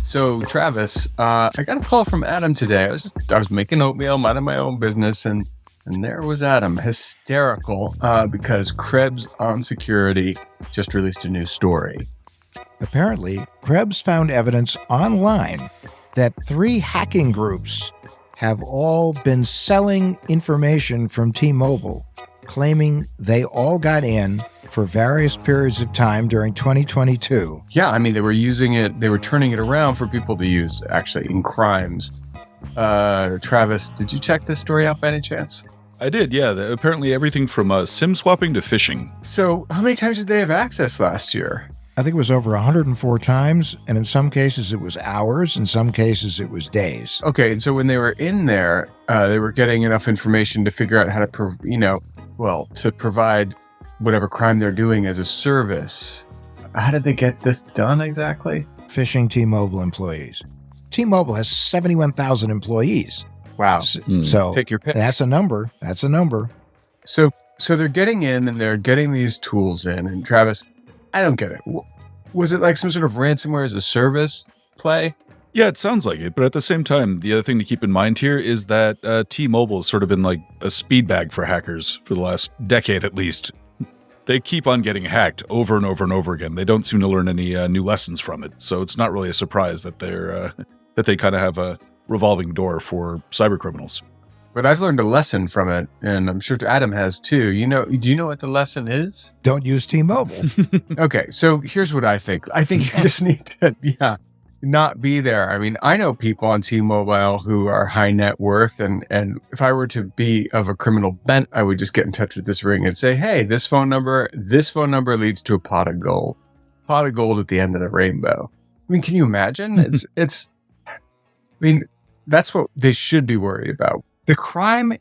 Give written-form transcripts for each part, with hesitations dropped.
So, Travis, I got a call from Adam today. I was making oatmeal, minding my own business, and there was Adam, hysterical because Krebs on Security just released a new story. Apparently, Krebs found evidence online that 3 hacking groups have all been selling information from T-Mobile, claiming they all got in for various periods of time during 2022. Yeah, I mean, they were turning it around for people to use, actually, in crimes. Travis, did you check this story out by any chance? I did, yeah. Apparently everything from SIM swapping to phishing. So, how many times did they have access last year? I think it was over 104 times, and in some cases it was hours, in some cases it was days. Okay, and so when they were in there, they were getting enough information to figure out how to, to provide whatever crime they're doing as a service. How did they get this done exactly? Phishing T-Mobile employees. T-Mobile has 71,000 employees. Wow. So take your pick. That's a number. So they're getting in and they're getting these tools in. And Travis, I don't get it. Was it like some sort of ransomware as a service play? Yeah, it sounds like it. But at the same time, the other thing to keep in mind here is that T-Mobile has sort of been like a speed bag for hackers for the last decade at least. They keep on getting hacked over and over and over again. They don't seem to learn any new lessons from it. So it's not really a surprise that they kind of have a revolving door for cyber criminals. But I've learned a lesson from it, and I'm sure Adam has too. Do you know what the lesson is? Don't use T-Mobile. Okay, so here's what I think. I think you just need to, not be there. I mean, I know people on T-Mobile who are high net worth, and if I were to be of a criminal bent, I would just get in touch with this ring and say, hey, this phone number leads to a pot of gold at the end of the rainbow. I mean, can you imagine? That's what they should be worried about. The crime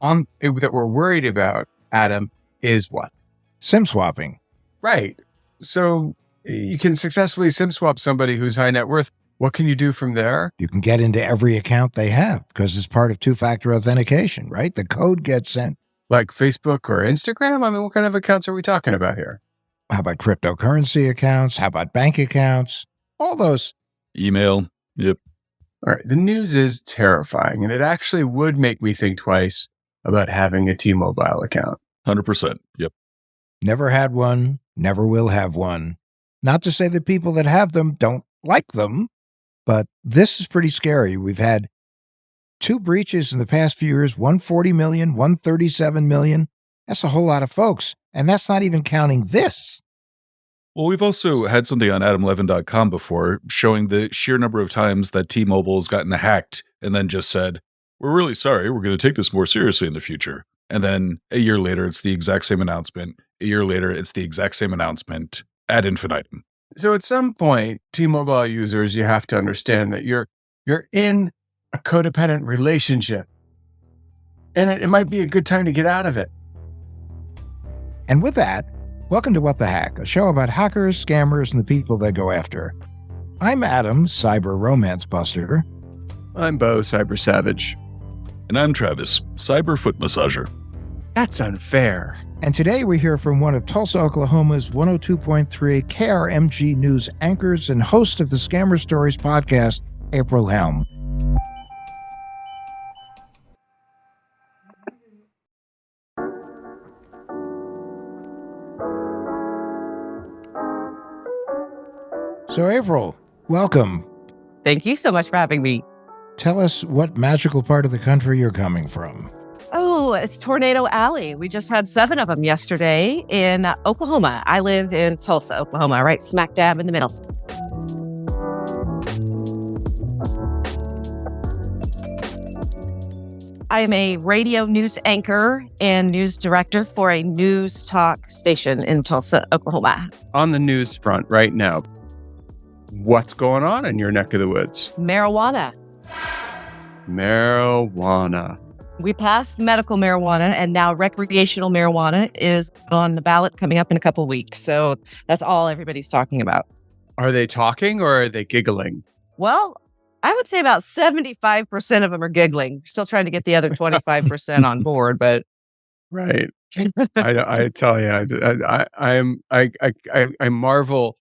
that we're worried about, Adam, is what? SIM swapping. Right. So you can successfully SIM swap somebody who's high net worth. What can you do from there? You can get into every account they have because it's part of two-factor authentication, right? The code gets sent. Like Facebook or Instagram? I mean, what kind of accounts are we talking about here? How about cryptocurrency accounts? How about bank accounts? All those. Email. Yep. All right. The news is terrifying, and it actually would make me think twice about having a T-Mobile account. 100%. Yep. Never had one. Never will have one. Not to say that people that have them don't like them, but this is pretty scary. We've had 2 breaches in the past few years, 140 million, 137 million. That's a whole lot of folks. And that's not even counting this. Well, we've also had something on AdamLevin.com before showing the sheer number of times that T-Mobile has gotten hacked and then just said, we're really sorry, we're going to take this more seriously in the future. And then a year later, it's the exact same announcement. A year later, it's the exact same announcement ad infinitum. So at some point, T-Mobile users, you have to understand that you're in a codependent relationship. And it might be a good time to get out of it. And with that, welcome to What the Hack, a show about hackers, scammers, and the people they go after. I'm Adam, cyber romance buster. I'm Bo, cyber savage. And I'm Travis, cyber foot massager. That's unfair. And today we hear from one of Tulsa, Oklahoma's 102.3 KRMG News anchors and host of the Scammer Stories podcast, April Helm. So, April, welcome. Thank you so much for having me. Tell us what magical part of the country you're coming from. Oh, it's Tornado Alley. We just had 7 of them yesterday in Oklahoma. I live in Tulsa, Oklahoma, right smack dab in the middle. I am a radio news anchor and news director for a news talk station in Tulsa, Oklahoma. On the news front right now, what's going on in your neck of the woods? Marijuana. We passed medical marijuana, and now recreational marijuana is on the ballot coming up in a couple of weeks. So that's all everybody's talking about. Are they talking or are they giggling? Well, I would say about 75% of them are giggling. Still trying to get the other 25% on board, but right. I tell you, I marvel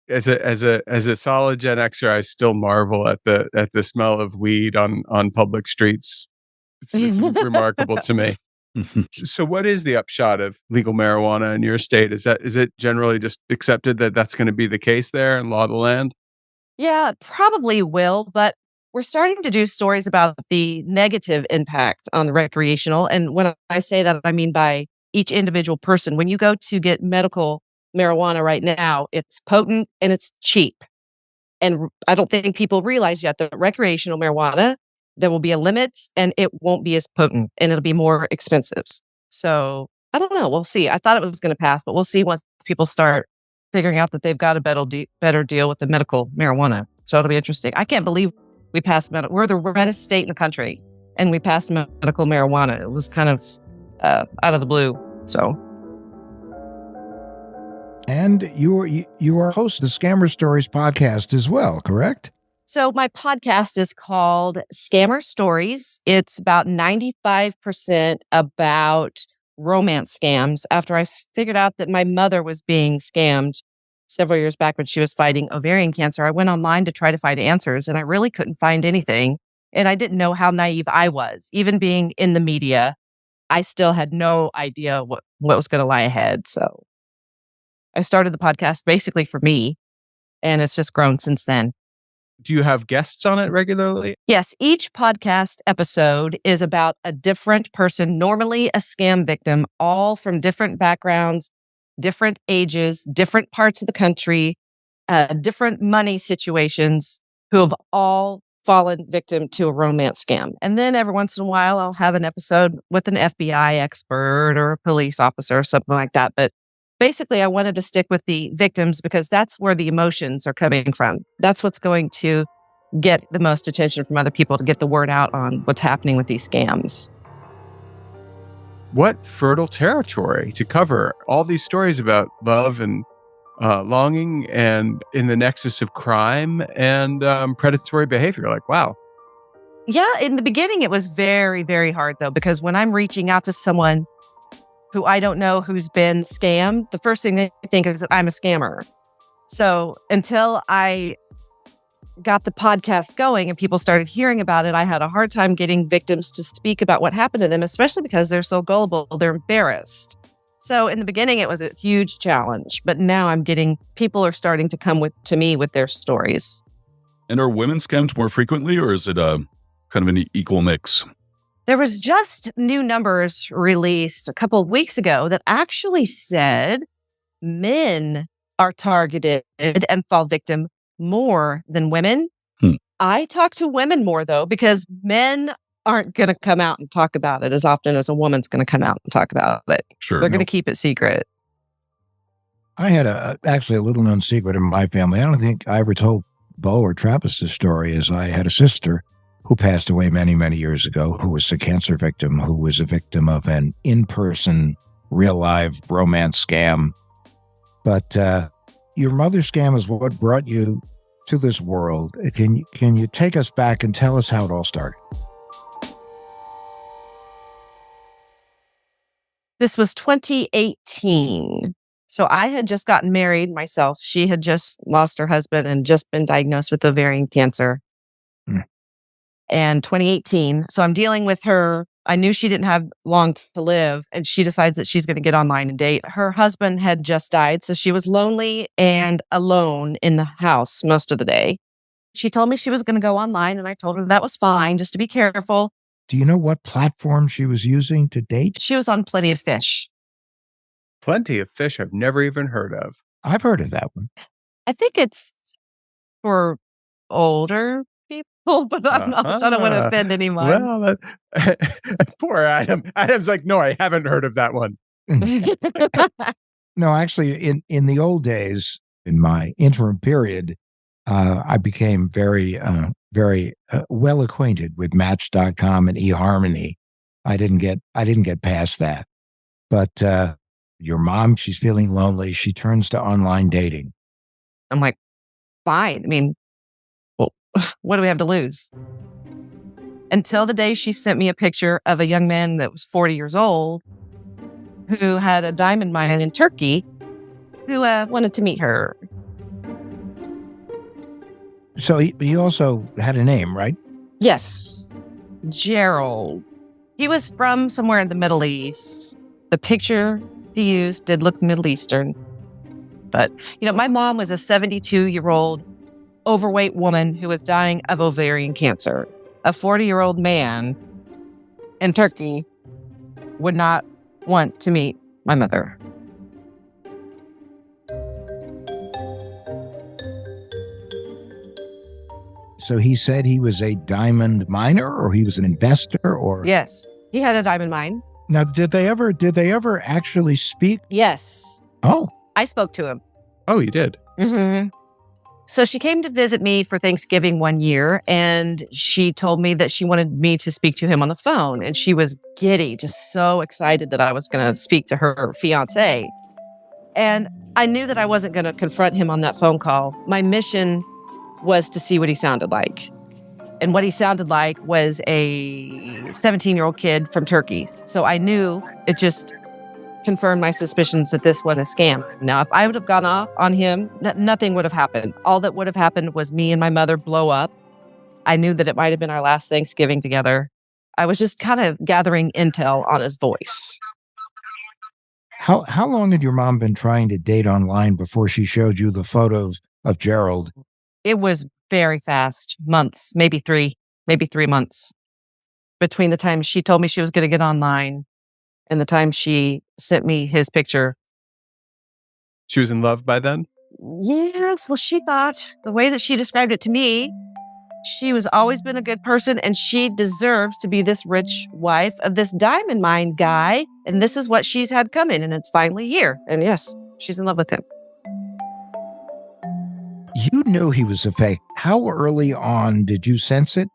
as a solid Gen Xer, I still marvel at the smell of weed on public streets. It's just remarkable to me. So what is the upshot of legal marijuana in your state? Is it generally just accepted that that's going to be the case there and law of the land? Yeah, it probably will, but we're starting to do stories about the negative impact on the recreational. And when I say that, I mean by each individual person. When you go to get medical marijuana right now, it's potent and it's cheap. And I don't think people realize yet that recreational marijuana, there will be a limit and it won't be as potent and it'll be more expensive. So I don't know. We'll see. I thought it was going to pass, but we'll see once people start figuring out that they've got a better deal with the medical marijuana. So it'll be interesting. I can't believe we passed we're the reddest state in the country and we passed medical marijuana. It was kind of out of the blue. So. And you are host of the Scammer Stories podcast as well, correct? So my podcast is called Scammer Stories. It's about 95% about romance scams. After I figured out that my mother was being scammed several years back when she was fighting ovarian cancer, I went online to try to find answers and I really couldn't find anything. And I didn't know how naive I was. Even being in the media, I still had no idea what was going to lie ahead. So I started the podcast basically for me, and it's just grown since then. Do you have guests on it regularly? Yes, each podcast episode is about a different person, normally a scam victim, all from different backgrounds, different ages, different parts of the country, different money situations, who have all fallen victim to a romance scam. And then every once in a while, I'll have an episode with an FBI expert or a police officer or something like that. But basically, I wanted to stick with the victims because that's where the emotions are coming from. That's what's going to get the most attention from other people to get the word out on what's happening with these scams. What fertile territory to cover all these stories about love and longing and in the nexus of crime and predatory behavior. Like, wow. Yeah, in the beginning, it was very, very hard, though, because when I'm reaching out to someone who I don't know who's been scammed, the first thing they think is that I'm a scammer. So until I got the podcast going and people started hearing about it, I had a hard time getting victims to speak about what happened to them, especially because they're so gullible, they're embarrassed. So in the beginning, it was a huge challenge, but now people are starting to come to me with their stories. And are women scammed more frequently, or is it kind of an equal mix? There was just new numbers released a couple of weeks ago that actually said men are targeted and fall victim more than women. I talk to women more, though, because men aren't going to come out and talk about it as often as a woman's going to come out and talk about it. Sure. They're going to keep it secret. I had actually a little known secret in my family. I don't think I ever told Bo or Travis this story, is I had a sister who passed away many, many years ago, who was a cancer victim, who was a victim of an in-person, real-life romance scam. But your mother's scam is what brought you to this world. Can you take us back and tell us how it all started? This was 2018. So I had just gotten married myself. She had just lost her husband and just been diagnosed with ovarian cancer. And 2018. So I'm dealing with her. I knew she didn't have long to live, and she decides that she's going to get online and date. Her husband had just died, so she was lonely and alone in the house most of the day. She told me she was going to go online, and I told her that was fine, just to be careful. Do you know what platform she was using to date? She was on Plenty of Fish. Plenty of Fish I've never even heard of. I've heard of that one. I think it's for older people, but I don't want to offend anyone. Well, poor Adam. Adam's like, no, I haven't heard of that one. No, actually, in the old days, in my interim period, I became very well acquainted with Match.com and eHarmony. I didn't get past that. But your mom, she's feeling lonely. She turns to online dating. I'm like, fine. I mean, well, what do we have to lose? Until the day she sent me a picture of a young man that was 40 years old who had a diamond mine in Turkey who wanted to meet her. So he also had a name, right? Yes, Gerald. He was from somewhere in the Middle East. The picture he used did look Middle Eastern. But, my mom was a 72-year-old overweight woman who was dying of ovarian cancer. A 40-year-old man in Turkey would not want to meet my mother. So he said he was a diamond miner, or he was an investor, or Yes, he had a diamond mine. Now, did they ever actually speak? Yes, Oh, I spoke to him. Oh, you did. Mm-hmm. So she came to visit me for Thanksgiving one year, and she told me that she wanted me to speak to him on the phone. And she was giddy, just so excited that I was going to speak to her fiance. And I knew that I wasn't going to confront him on that phone call. My mission was to see what he sounded like. And what he sounded like was a 17-year-old kid from Turkey. So I knew it just confirmed my suspicions that this was a scam. Now, if I would have gone off on him, nothing would have happened. All that would have happened was me and my mother blow up. I knew that it might have been our last Thanksgiving together. I was just kind of gathering intel on his voice. how long had your mom been trying to date online before she showed you the photos of Gerald? It was very fast, months, maybe 3 months between the time she told me she was going to get online and the time she sent me his picture. She was in love by then? Yes, well, she thought the way that she described it to me, she was always been a good person and she deserves to be this rich wife of this diamond mine guy. And this is what she's had coming, and it's finally here. And yes, she's in love with him. You knew he was a fake. How early on did you sense it?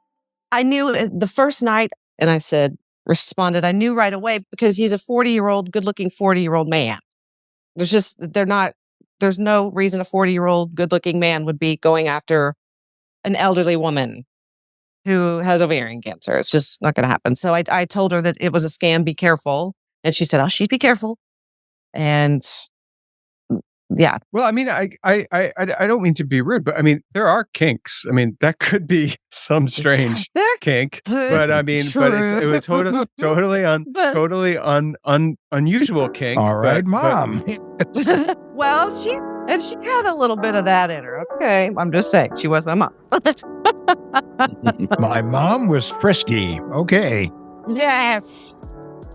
I knew it the first night, and I responded, I knew right away because he's a 40-year-old, good-looking 40-year-old man. There's no reason a 40-year-old, good-looking man would be going after an elderly woman who has ovarian cancer. It's just not going to happen. So I told her that it was a scam, be careful. And she said, oh, she'd be careful. And yeah. Well, I mean, I don't mean to be rude, but I mean, there are kinks. I mean, that could be some strange There kink, could but I be, mean, but it was true. But- totally unusual kink. All right, but- Mom. Well, she had a little bit of that in her. Okay. I'm just saying, she was my mom. My mom was frisky. Okay. Yes.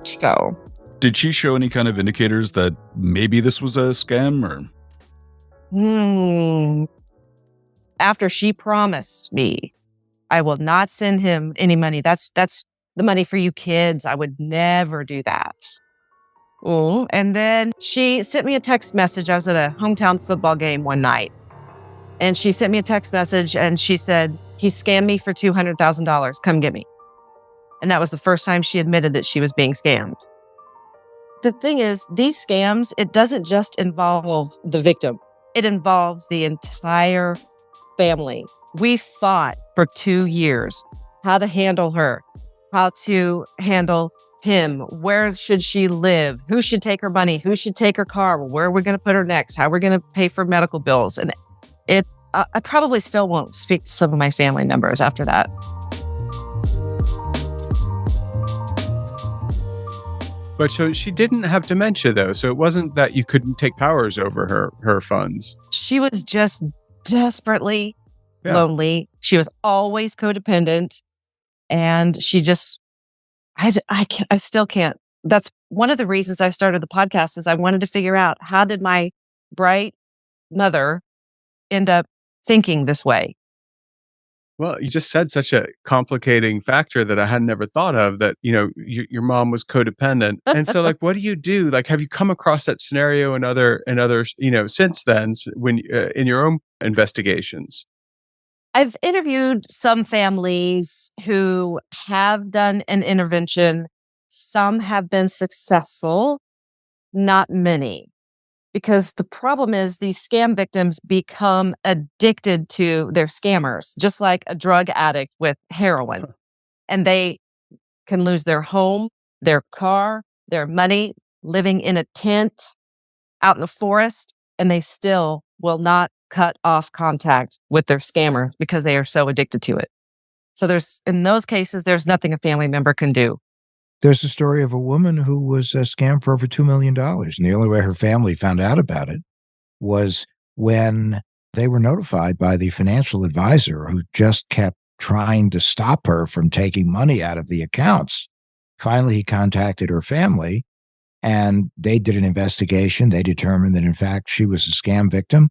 So Did she show any kind of indicators that maybe this was a scam or? After she promised me, I will not send him any money. That's the money for you kids. I would never do that. Oh, and then she sent me a text message. I was at a hometown football game one night, and she sent me a text message, and she said, he scammed me for $200,000. Come get me. And that was the first time she admitted that she was being scammed. The thing is, these scams, it doesn't just involve the victim. It involves the entire family. We fought for 2 years how to handle her, how to handle him, where should she live, who should take her money, who should take her car, where are we going to put her next, how we're going to pay for medical bills. And I probably still won't speak to some of my family members after that. But so she didn't have dementia, though. So it wasn't that you couldn't take powers over her funds. She was just desperately lonely. She was always codependent. And she just, I still can't. That's one of the reasons I started the podcast is I wanted to figure out how did my bright mother end up thinking this way? Well, you just said such a complicating factor that I had never thought of, that, your mom was codependent. And so like, what do you do? Like, have you come across that scenario in other, since then when in your own investigations? I've interviewed some families who have done an intervention. Some have been successful, not many. Because the problem is these scam victims become addicted to their scammers, just like a drug addict with heroin. And they can lose their home, their car, their money, living in a tent out in the forest, and they still will not cut off contact with their scammer because they are so addicted to it. So in those cases, there's nothing a family member can do. There's a story of a woman who was scammed for over $2 million. And the only way her family found out about it was when they were notified by the financial advisor who just kept trying to stop her from taking money out of the accounts. Finally, he contacted her family and they did an investigation. They determined that, in fact, she was a scam victim.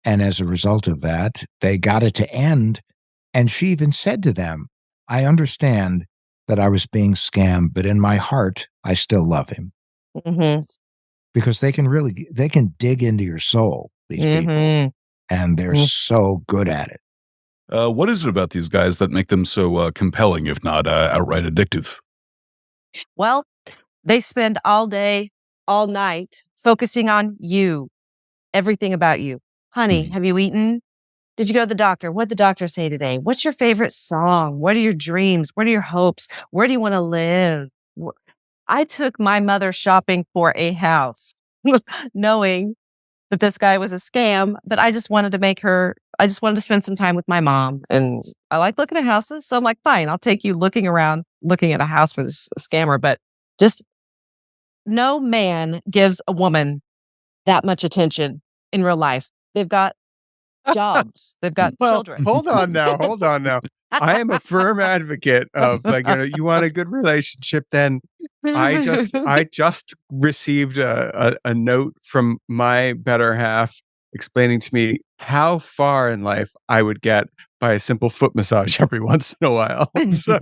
And as a result of that, they got it to end. And she even said to them, I understand that I was being scammed, but in my heart, I still love him. Mm-hmm. Because they can dig into your soul, these people, and they're so good at it. What is it about these guys that make them so compelling, if not outright addictive? Well, they spend all day, all night focusing on you, everything about you. Honey, have you eaten? Did you go to the doctor? What'd the doctor say today? What's your favorite song? What are your dreams? What are your hopes? Where do you want to live? I took my mother shopping for a house, knowing that this guy was a scam, but I just wanted to spend some time with my mom. And I like looking at houses. So I'm like, fine, I'll take you looking around, looking at a house for this scammer. But just no man gives a woman that much attention in real life. They've got jobs. They've got children. Hold on now. I am a firm advocate of you want a good relationship, then I just received a note from my better half explaining to me how far in life I would get by a simple foot massage every once in a while. So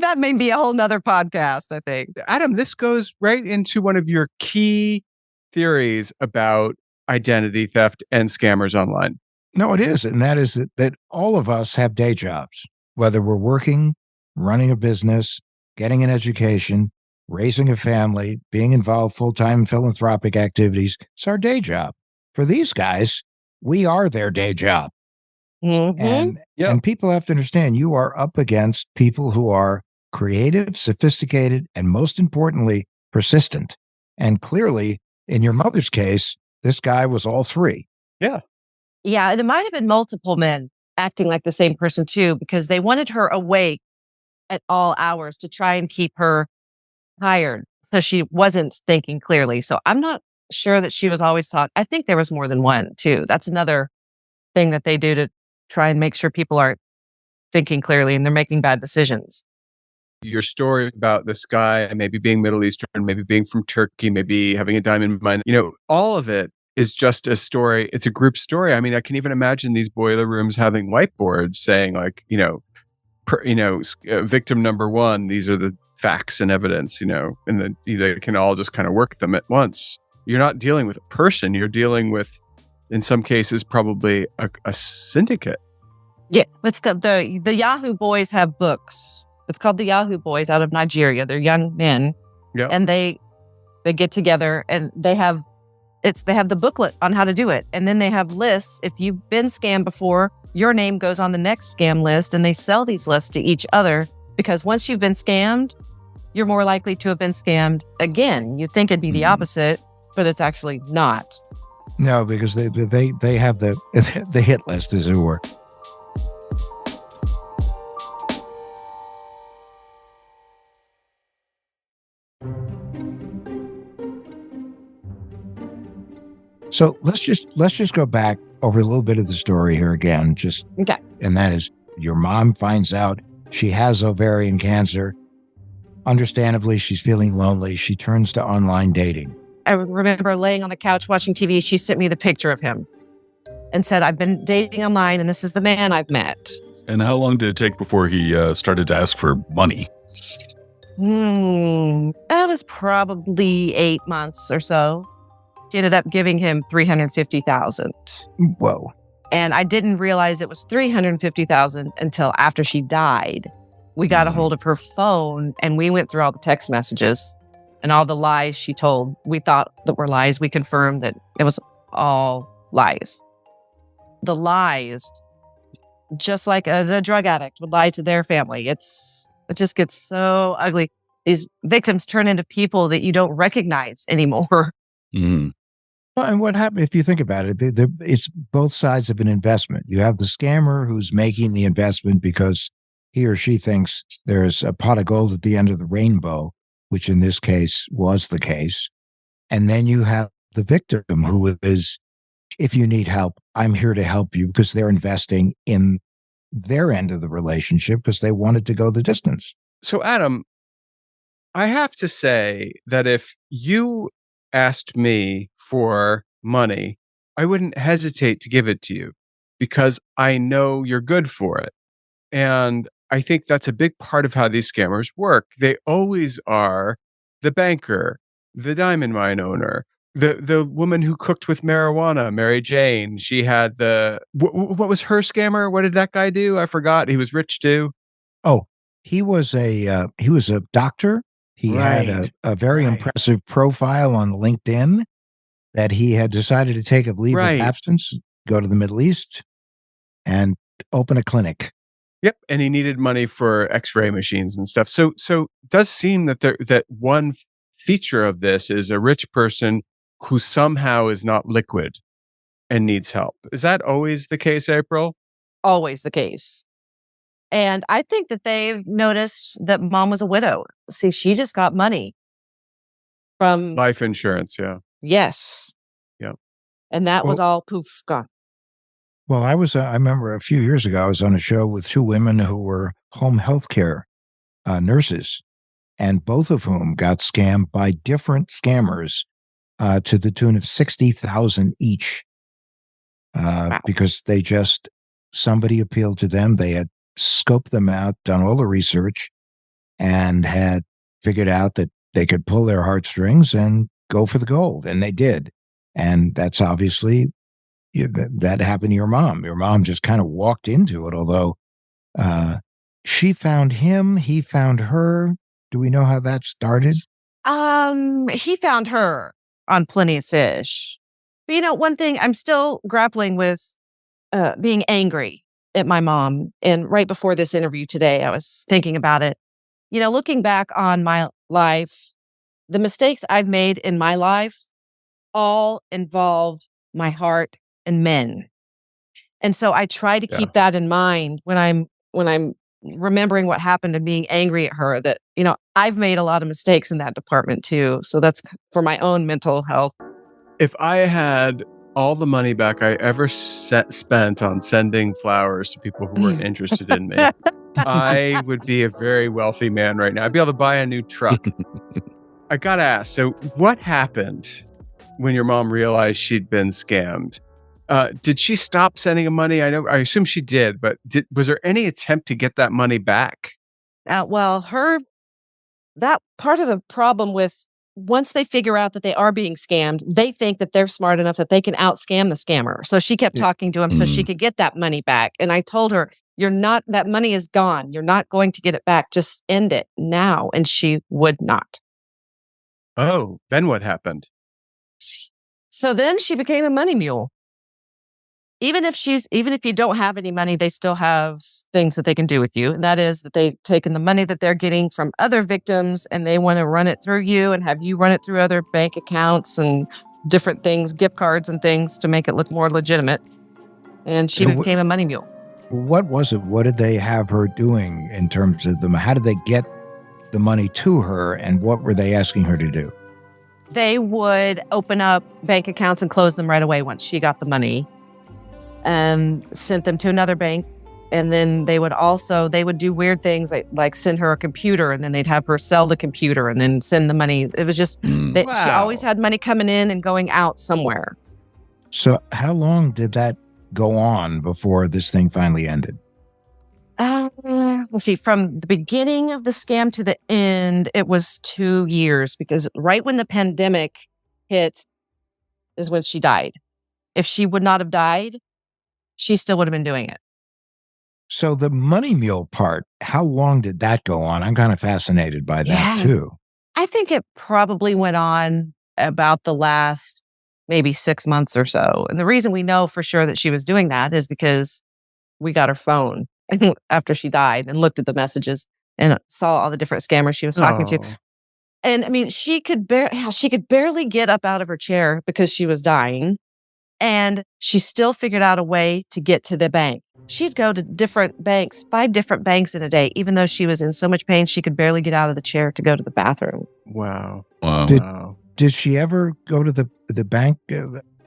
that may be a whole nother podcast, I think. Adam, this goes right into one of your key theories about identity theft and scammers online. No, it is. And that is that all of us have day jobs, whether we're working, running a business, getting an education, raising a family, being involved full-time in philanthropic activities. It's our day job. For these guys, we are their day job. And people have to understand you are up against people who are creative, sophisticated, and most importantly, persistent. And clearly, in your mother's case, this guy was all three. Yeah. Yeah. And it might have been multiple men acting like the same person too, because they wanted her awake at all hours to try and keep her tired. So she wasn't thinking clearly. So I'm not sure that she was always taught. I think there was more than one too. That's another thing that they do to try and make sure people are thinking clearly and they're making bad decisions. Your story about this guy maybe being Middle Eastern, maybe being from Turkey, maybe having a diamond mine, all of it is just a story. It's a group story. I mean, I can even imagine these boiler rooms having whiteboards saying victim number one, these are the facts and evidence, and then they can all just kind of work them at once. You're not dealing with a person. You're dealing with, in some cases, probably a syndicate. Yeah. It's the Yahoo Boys have books. It's called the Yahoo Boys out of Nigeria. They're young men. Yeah. And they get together and they have the booklet on how to do it. And then they have lists. If you've been scammed before, your name goes on the next scam list, and they sell these lists to each other because once you've been scammed, you're more likely to have been scammed again. You'd think it'd be the opposite, but it's actually not. No, because they have the hit list, as it were. So let's just go back over a little bit of the story here again. Okay. And that is, your mom finds out she has ovarian cancer. Understandably, she's feeling lonely. She turns to online dating. I remember laying on the couch watching TV. She sent me the picture of him and said, I've been dating online and this is the man I've met. And how long did it take before he started to ask for money? That was probably 8 months or so. She ended up giving him $350,000. Whoa. And I didn't realize it was $350,000 until after she died. We got a hold of her phone and we went through all the text messages and all the lies she told. We thought that were lies. We confirmed that it was all lies. The lies, just like a drug addict would lie to their family. It just gets so ugly. These victims turn into people that you don't recognize anymore. Mm. Well, and what happened, if you think about it, it's both sides of an investment. You have the scammer who's making the investment because he or she thinks there's a pot of gold at the end of the rainbow, which in this case was the case. And then you have the victim who is, if you need help, I'm here to help you, because they're investing in their end of the relationship because they wanted to go the distance. So, Adam, I have to say that if you asked me for money, I wouldn't hesitate to give it to you because I know you're good for it. And I think that's a big part of how these scammers work. They always are the banker, the diamond mine owner, the woman who cooked with marijuana, Mary Jane. She had what was her scammer? What did that guy do? I forgot. He was rich too. Oh, he was a doctor. He had Right. a very Right. impressive profile on LinkedIn that he had decided to take a leave of Right. absence, go to the Middle East, and open a clinic. Yep, and he needed money for X-ray machines and stuff. So it does seem that that one feature of this is a rich person who somehow is not liquid and needs help. Is that always the case, April? Always the case. And I think that they've noticed that mom was a widow. See, she just got money from, Life insurance, yeah. yes. Yep. And that was Well, all poof, gone. well, I remember a few years ago, I was on a show with two women who were home health care nurses, and both of whom got scammed by different scammers to the tune of 60,000 each. Wow. Because somebody appealed to them. They had scoped them out, done all the research, and had figured out that they could pull their heartstrings and go for the gold. And they did. And that's obviously, that happened to your mom. Your mom just kind of walked into it, although she found him, he found her. Do we know how that started? He found her on Plenty of Fish. But one thing I'm still grappling with, being angry at my mom. And right before this interview today, I was thinking about it. Looking back on my life, the mistakes I've made in my life all involved my heart and men. And so I try to Yeah. keep that in mind when I'm remembering what happened and being angry at her, that, I've made a lot of mistakes in that department too. So that's for my own mental health. If I had all the money back I ever spent on sending flowers to people who weren't interested in me, I would be a very wealthy man right now. I'd be able to buy a new truck. I gotta ask, so what happened when your mom realized she'd been scammed? Did she stop sending him money? I assume she did, but was there any attempt to get that money back? Well, that part of the problem with, once they figure out that they are being scammed, they think that they're smart enough that they can out-scam the scammer. So she kept talking to him so she could get that money back. And I told her, that money is gone. You're not going to get it back. Just end it now. And she would not. Oh, then what happened? So then she became a money mule. Even if you don't have any money, they still have things that they can do with you. And that is that they've taken the money that they're getting from other victims and they want to run it through you and have you run it through other bank accounts and different things, gift cards and things, to make it look more legitimate. And she became a money mule. What was it? What did they have her doing in terms of them? How did they get the money to her, and what were they asking her to do? They would open up bank accounts and close them right away once she got the money, and sent them to another bank. And then they would do weird things like send her a computer, and then they'd have her sell the computer and then send the money. It was just she always had money coming in and going out somewhere. So how long did that go on before this thing finally ended? Let's see, from the beginning of the scam to the end, it was 2 years, because right when the pandemic hit is when she died. If she would not have died, she still would have been doing it. So the money mule part, how long did that go on? I'm kind of fascinated by that too. I think it probably went on about the last maybe 6 months or so. And the reason we know for sure that she was doing that is because we got her phone after she died and looked at the messages and saw all the different scammers she was talking to. And I mean, she could barely get up out of her chair because she was dying. And she still figured out a way to get to the bank. She'd go to different banks, 5 different banks in a day, even though she was in so much pain, she could barely get out of the chair to go to the bathroom. Wow. Wow. Wow. Did she ever go to the bank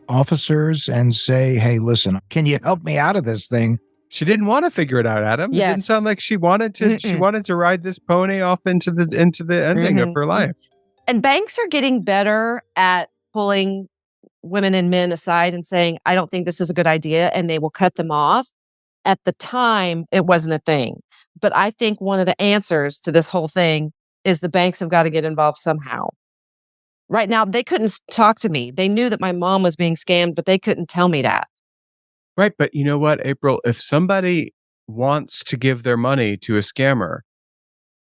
officers and say, "Hey, listen, can you help me out of this thing?" She didn't want to figure it out, Adam. It didn't sound Yes. like she wanted to. She Mm-mm. wanted to ride this pony off into the ending of Mhm. her life. And banks are getting better at pulling women and men aside and saying, I don't think this is a good idea, and they will cut them off. At the time, it wasn't a thing. But I think one of the answers to this whole thing is the banks have got to get involved somehow. Right now, they couldn't talk to me. They knew that my mom was being scammed, but they couldn't tell me that. Right. But you know what, April? If somebody wants to give their money to a scammer,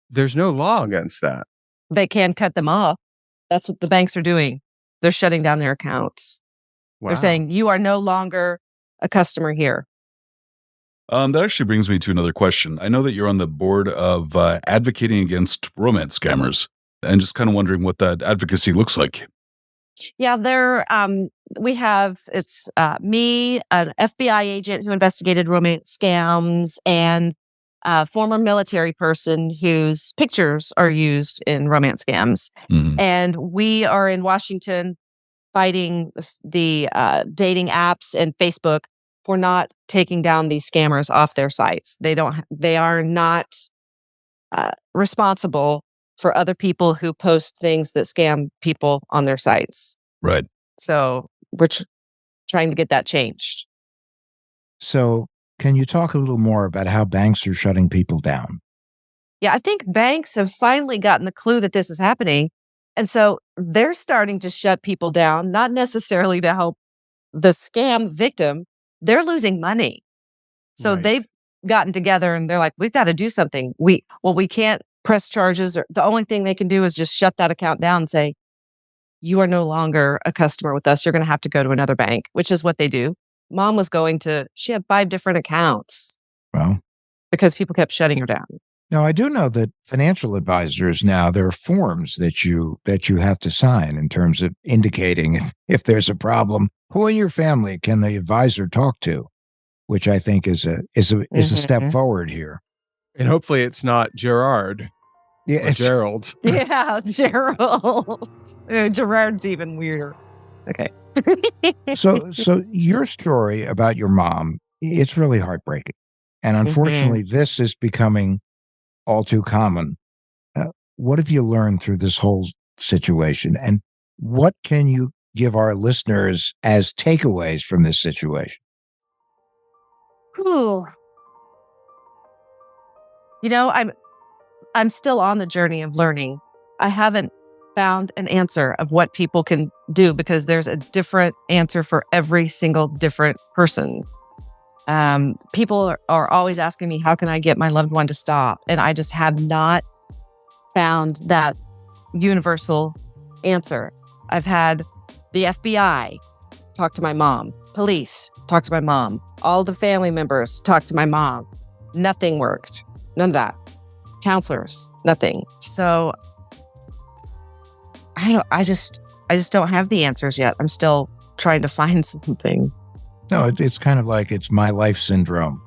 there's no law against that. They can cut them off. That's what the banks are doing. They're shutting down their accounts. Wow. They're saying, you are no longer a customer here. That actually brings me to another question. I know that you're on the board of advocating against romance scammers, and just kind of wondering what that advocacy looks like. Yeah, we have, it's me, an FBI agent who investigated romance scams, and a former military person whose pictures are used in romance scams. Mhm. And we are in Washington fighting the dating apps and Facebook for not taking down these scammers off their sites. They are not responsible for other people who post things that scam people on their sites. Right. So we're trying to get that changed. So, can you talk a little more about how banks are shutting people down? Yeah, I think banks have finally gotten the clue that this is happening. And so they're starting to shut people down, not necessarily to help the scam victim. They're losing money. So Right. they've gotten together and they're like, we've got to do something. We can't press charges, or the only thing they can do is just shut that account down and say, you are no longer a customer with us. You're going to have to go to another bank, which is what they do. Mom was she had 5 different accounts Well, because people kept shutting her down. now I do know that financial advisors now there are forms that you have to sign in terms of indicating if there's a problem. Who in your family can the advisor talk to? Which I think is a step Mhm. forward here. And hopefully it's not Gerard Yeah, or it's, Gerald. Yeah, Gerald. Gerard's even weirder. Okay. so your story about your mom, it's really heartbreaking, and unfortunately, this is becoming all too common. What have you learned through this whole situation, and what can you give our listeners as takeaways from this situation? Whew. You know, I'm still on the journey of learning. I haven't found an answer of what people can do because there's a different answer for every single different person. People are always asking me, how can I get my loved one to stop? And I just have not found that universal answer. I've had the FBI talk to my mom, police talk to my mom, all the family members talk to my mom. Nothing worked. None of that. Counselors, nothing. So I just don't have the answers yet. I'm still trying to find something. No, it's kind of like it's my life syndrome.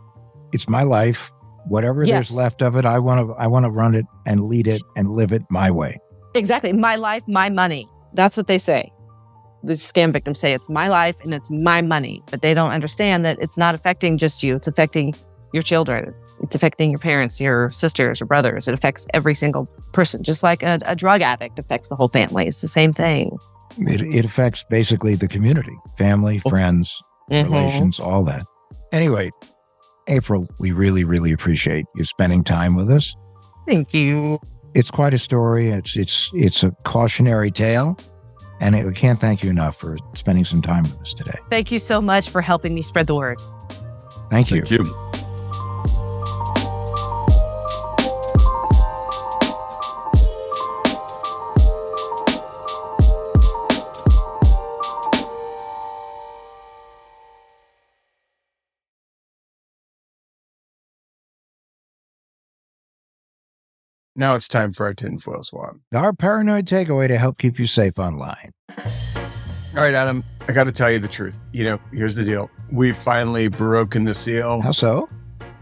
It's my life. Whatever Yes. there's left of it, I want to run it and lead it and live it my way. Exactly. My life, my money. That's what they say. The scam victims say it's my life and it's my money, but they don't understand that it's not affecting just you. It's affecting your children. It's affecting your parents, your sisters, your brothers. It affects every single person, just like a drug addict affects the whole family. It's the same thing. It affects basically the community, family, friends, relations, all that. Anyway, April, we really, really appreciate you spending time with us. Thank you. It's quite a story. It's a cautionary tale, and we can't thank you enough for spending some time with us today. Thank you so much for helping me spread the word. Thank you. Thank you. Now it's time for our tinfoil swan. Our paranoid takeaway to help keep you safe online. All right, Adam, I got to tell you the truth. Here's the deal. We've finally broken the seal. How so?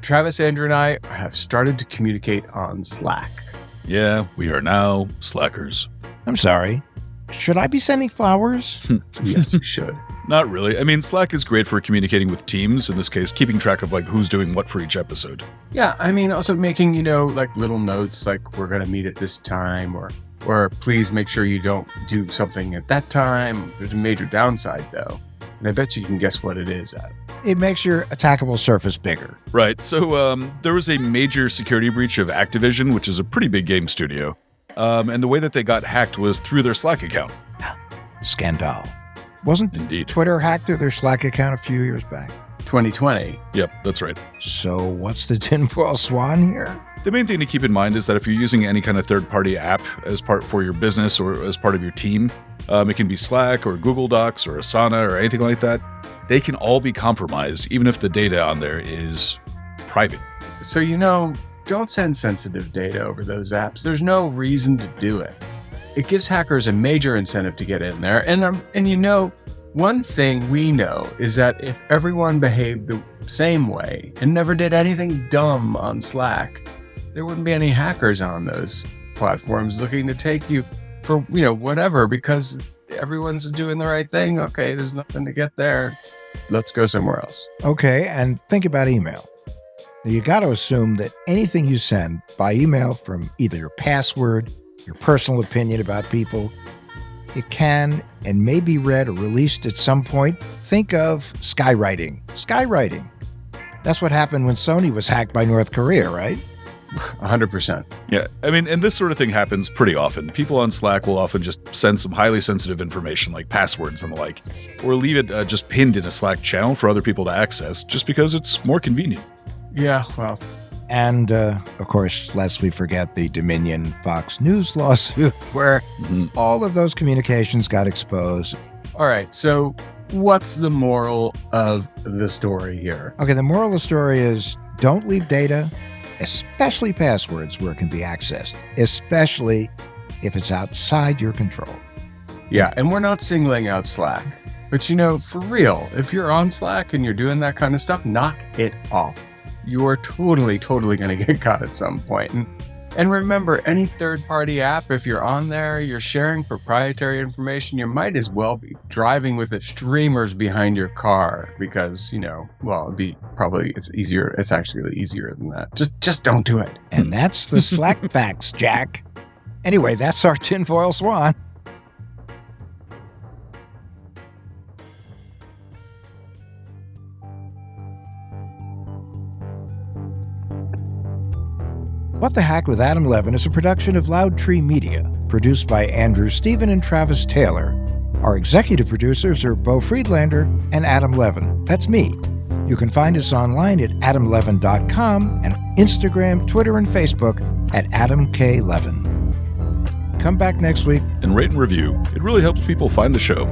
Travis, Andrew, and I have started to communicate on Slack. Yeah, we are now slackers. I'm sorry. Should I be sending flowers? Yes, you should. Not really. I mean, Slack is great for communicating with teams, in this case, keeping track of who's doing what for each episode. Yeah, I mean, also making, little notes like we're going to meet at this time or please make sure you don't do something at that time. There's a major downside, though. And I bet you can guess what it is, Adam. It makes your attackable surface bigger. Right. So there was a major security breach of Activision, which is a pretty big game studio. And the way that they got hacked was through their Slack account. Scandal. Wasn't Indeed. Twitter hacked through their Slack account a few years back? 2020. Yep, that's right. So what's the tinfoil swan here? The main thing to keep in mind is that if you're using any kind of third-party app as part for your business or as part of your team, it can be Slack or Google Docs or Asana or anything like that. They can all be compromised, even if the data on there is private. So, don't send sensitive data over those apps. There's no reason to do it. It gives hackers a major incentive to get in there. And one thing we know is that if everyone behaved the same way and never did anything dumb on Slack, there wouldn't be any hackers on those platforms looking to take you for, whatever, because everyone's doing the right thing. Okay, there's nothing to get there. Let's go somewhere else. Okay, and think about email. Now, you got to assume that anything you send by email from either your password, your personal opinion about people, it can and may be read or released at some point. Think of skywriting. Skywriting. That's what happened when Sony was hacked by North Korea, right? 100%. Yeah, I mean, and this sort of thing happens pretty often. People on Slack will often just send some highly sensitive information like passwords and the like, or leave it just pinned in a Slack channel for other people to access just because it's more convenient. Yeah, well. And, of course, lest we forget the Dominion Fox News lawsuit where all of those communications got exposed. All right, so what's the moral of the story here? Okay, the moral of the story is don't leave data, especially passwords, where it can be accessed, especially if it's outside your control. Yeah, and we're not singling out Slack. But, for real, if you're on Slack and you're doing that kind of stuff, knock it off. You're totally going to get caught at some point. And remember, any third-party app, if you're on there, you're sharing proprietary information, you might as well be driving with the streamers behind your car because, it's easier. It's actually easier than that. Just don't do it. And that's the Slack facts, Jack. Anyway, that's our tinfoil swan. What the Hack with Adam Levin is a production of Loud Tree Media, produced by Andrew Stephen and Travis Taylor. Our executive producers are Beau Friedlander and Adam Levin. That's me. You can find us online at adamlevin.com and Instagram, Twitter, and Facebook at Adam K. Levin. Come back next week. And rate and review. It really helps people find the show.